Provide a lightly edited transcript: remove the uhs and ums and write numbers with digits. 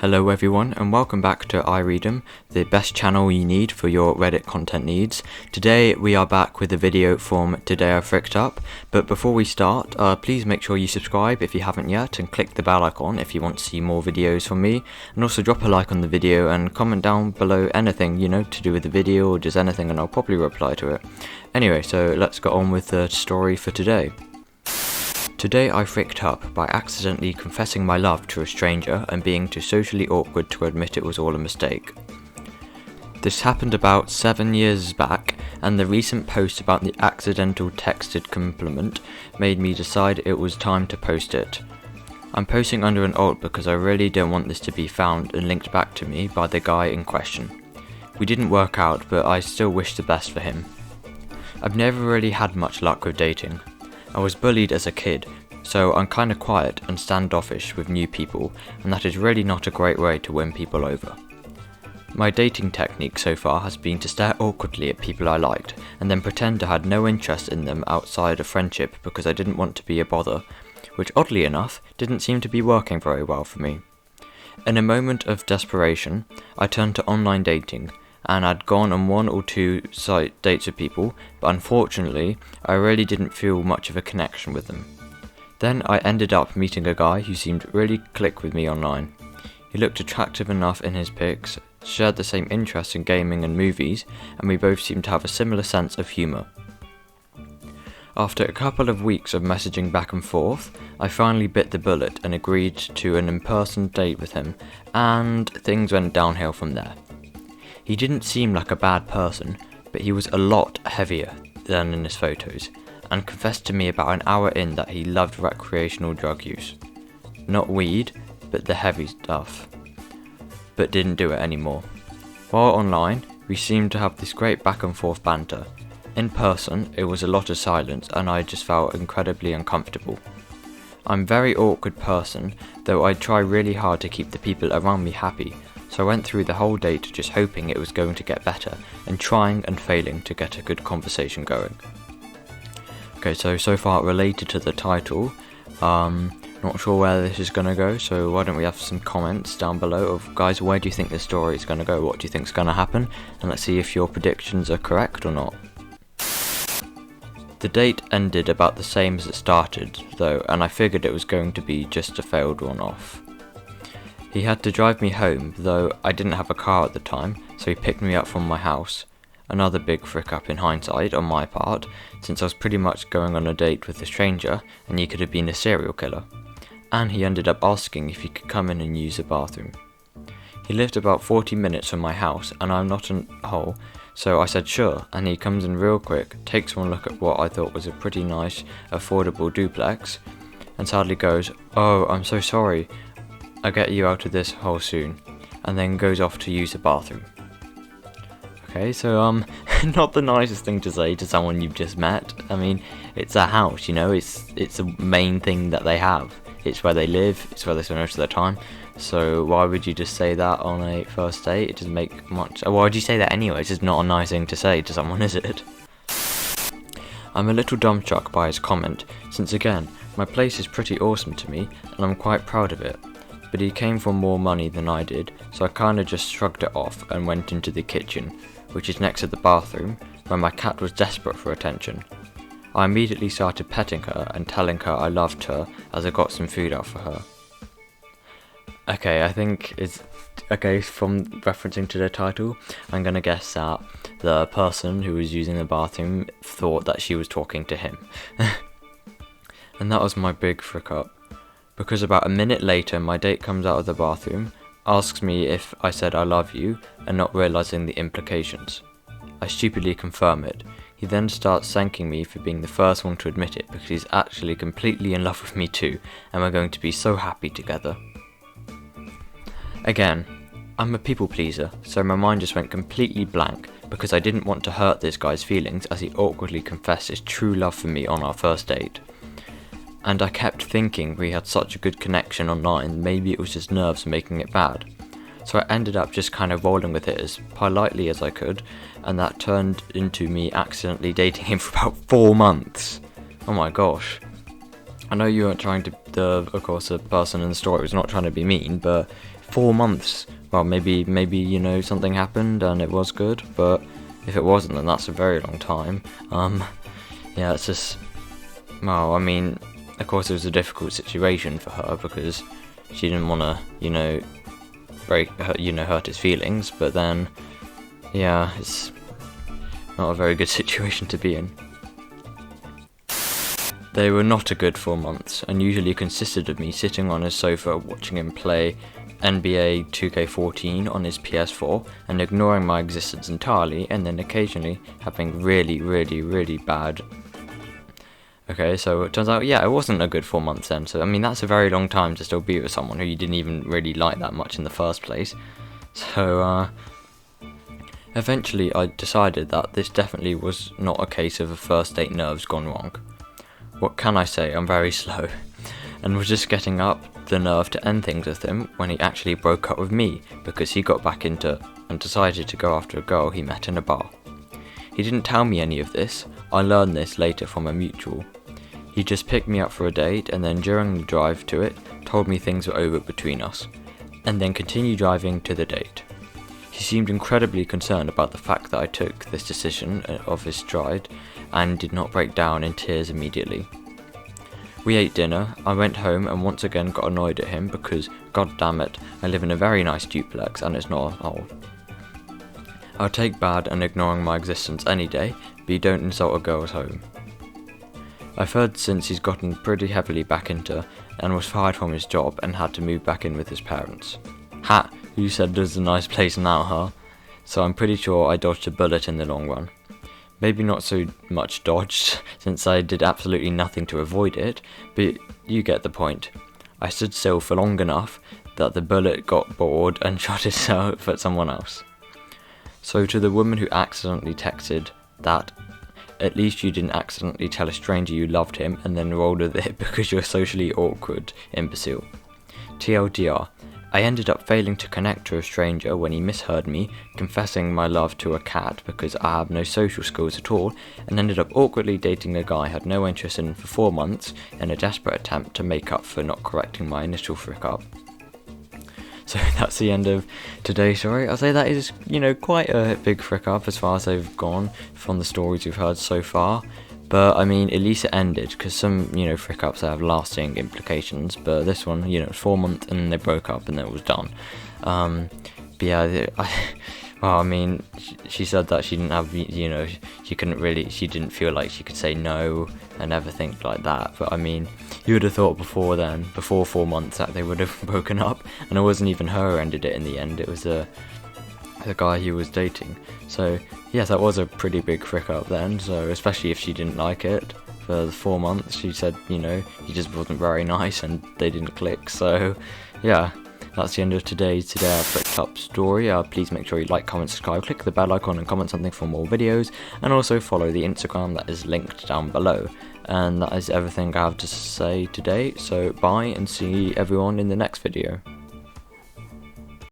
Hello everyone and welcome back to iRead'em, the best channel you need for your Reddit content needs. Today we are back with a video from Today I Fricked Up, but before we start, please make sure you subscribe if you haven't yet and click the bell icon if you want to see more videos from me, and also drop a like on the video and comment down below anything, to do with the video or just anything, and I'll probably reply to it. Anyway, so let's get on with the story for today. Today I fricked up by accidentally confessing my love to a stranger and being too socially awkward to admit it was all a mistake. This happened about 7 years back, and the recent post about the accidental texted compliment made me decide it was time to post it. I'm posting under an alt because I really don't want this to be found and linked back to me by the guy in question. We didn't work out, but I still wish the best for him. I've never really had much luck with dating. I was bullied as a kid, so I'm kinda quiet and standoffish with new people, and that is really not a great way to win people over. My dating technique so far has been to stare awkwardly at people I liked, and then pretend I had no interest in them outside of friendship because I didn't want to be a bother, which oddly enough didn't seem to be working very well for me. In a moment of desperation, I turned to online dating, and I'd gone on 1 or 2 site dates with people, but unfortunately, I really didn't feel much of a connection with them. Then I ended up meeting a guy who seemed to really click with me online. He looked attractive enough in his pics, shared the same interests in gaming and movies, and we both seemed to have a similar sense of humour. After a couple of weeks of messaging back and forth, I finally bit the bullet and agreed to an in-person date with him, and things went downhill from there. He didn't seem like a bad person, but he was a lot heavier than in his photos, and confessed to me about an hour in that he loved recreational drug use. Not weed, but the heavy stuff, but didn't do it anymore. While online, we seemed to have this great back and forth banter. In person, it was a lot of silence, and I just felt incredibly uncomfortable. I'm a very awkward person, though I try really hard to keep the people around me happy, so I went through the whole date just hoping it was going to get better, and trying and failing to get a good conversation going. Okay, so far related to the title, not sure where this is going to go, so why don't we have some comments down below of, guys, where do you think this story is going to go, what do you think is going to happen, and let's see if your predictions are correct or not. The date ended about the same as it started, though, and I figured it was going to be just a failed one-off. He had to drive me home, though I didn't have a car at the time, so he picked me up from my house. Another big frick up in hindsight on my part, since I was pretty much going on a date with a stranger, and he could have been a serial killer. And he ended up asking if he could come in and use the bathroom. He lived about 40 minutes from my house, and I'm not a hole, so I said sure, and he comes in real quick, takes one look at what I thought was a pretty nice, affordable duplex, and sadly goes, "Oh, I'm so sorry, I'll get you out of this hole soon," and then goes off to use the bathroom. Okay, so not the nicest thing to say to someone you've just met. I mean, it's a house, it's the main thing that they have. It's where they live, it's where they spend most of their time, so why would you just say that on a first date? It doesn't make much. Why would you say that anyway? It's just not a nice thing to say to someone, is it? I'm a little dumbstruck by his comment, since again, my place is pretty awesome to me, and I'm quite proud of it. But he came for more money than I did, so I kinda just shrugged it off and went into the kitchen, which is next to the bathroom, where my cat was desperate for attention. I immediately started petting her and telling her I loved her as I got some food out for her. Okay, I think from referencing to the title, I'm gonna guess that the person who was using the bathroom thought that she was talking to him. And that was my big frick up. Because about a minute later, my date comes out of the bathroom, asks me if I said I love you, and not realizing the implications. I stupidly confirm it. He then starts thanking me for being the first one to admit it, because he's actually completely in love with me too, and we're going to be so happy together. Again, I'm a people pleaser, so my mind just went completely blank, because I didn't want to hurt this guy's feelings as he awkwardly confessed his true love for me on our first date. And I kept thinking we had such a good connection online, maybe it was just nerves making it bad. So I ended up just kind of rolling with it as politely as I could, and that turned into me accidentally dating him for about 4 months. Oh my gosh. I know you weren't trying to, of course the person in the story was not trying to be mean, but 4 months. Well, maybe you know, something happened and it was good, but if it wasn't, then that's a very long time. Yeah, it's just, well, I mean, of course it was a difficult situation for her because she didn't want to, you know, hurt his feelings, but then, yeah, it's not a very good situation to be in. They were not a good 4 months, and usually consisted of me sitting on his sofa watching him play NBA 2K14 on his PS4 and ignoring my existence entirely, and then occasionally having really bad. Okay, so it turns out, yeah, it wasn't a good 4 months then, so I mean that's a very long time to still be with someone who you didn't even really like that much in the first place. So eventually I decided that this definitely was not a case of a first date nerves gone wrong. What can I say, I'm very slow, and was just getting up the nerve to end things with him when he actually broke up with me because he got back into and decided to go after a girl he met in a bar. He didn't tell me any of this, I learned this later from a mutual. He just picked me up for a date and then during the drive to it told me things were over between us, and then continued driving to the date. He seemed incredibly concerned about the fact that I took this decision of his stride and did not break down in tears immediately. We ate dinner, I went home and once again got annoyed at him because, god damn it, I live in a very nice duplex and it's not a hole. I'll take bad and ignoring my existence any day, but you don't insult a girl's home. I've heard since he's gotten pretty heavily back into and was fired from his job and had to move back in with his parents. Ha! You said there's a nice place now, huh? So I'm pretty sure I dodged a bullet in the long run. Maybe not so much dodged, since I did absolutely nothing to avoid it, but you get the point. I stood still for long enough that the bullet got bored and shot itself at someone else. So to the woman who accidentally texted that, at least you didn't accidentally tell a stranger you loved him and then rolled with it because you're socially awkward, imbecile. TLDR. I ended up failing to connect to a stranger when he misheard me, confessing my love to a cat because I have no social skills at all, and ended up awkwardly dating a guy I had no interest in for 4 months in a desperate attempt to make up for not correcting my initial frick up. So that's the end of today's story. I'll say that is, you know, quite a big frick up as far as they've gone from the stories we've heard so far. But, I mean, at least it ended, because some, you know, frick-ups have lasting implications, but this one, you know, 4 months and they broke up and it was done. But yeah, well, I mean, she said that she didn't have, you know, she didn't feel like she could say no and everything like that. But, I mean, you would have thought before 4 months, that they would have broken up, and it wasn't even her who ended it in the end, it was the guy he was dating. So yes, that was a pretty big frick up then, so especially if she didn't like it for the 4 months. She said, you know, he just wasn't very nice and they didn't click. So yeah, that's the end of today's Today I Fricked Up story. Please make sure you like, comment, subscribe, click the bell icon and comment something for more videos, and also follow the Instagram that is linked down below. And that is everything I have to say today, so bye and see everyone in the next video.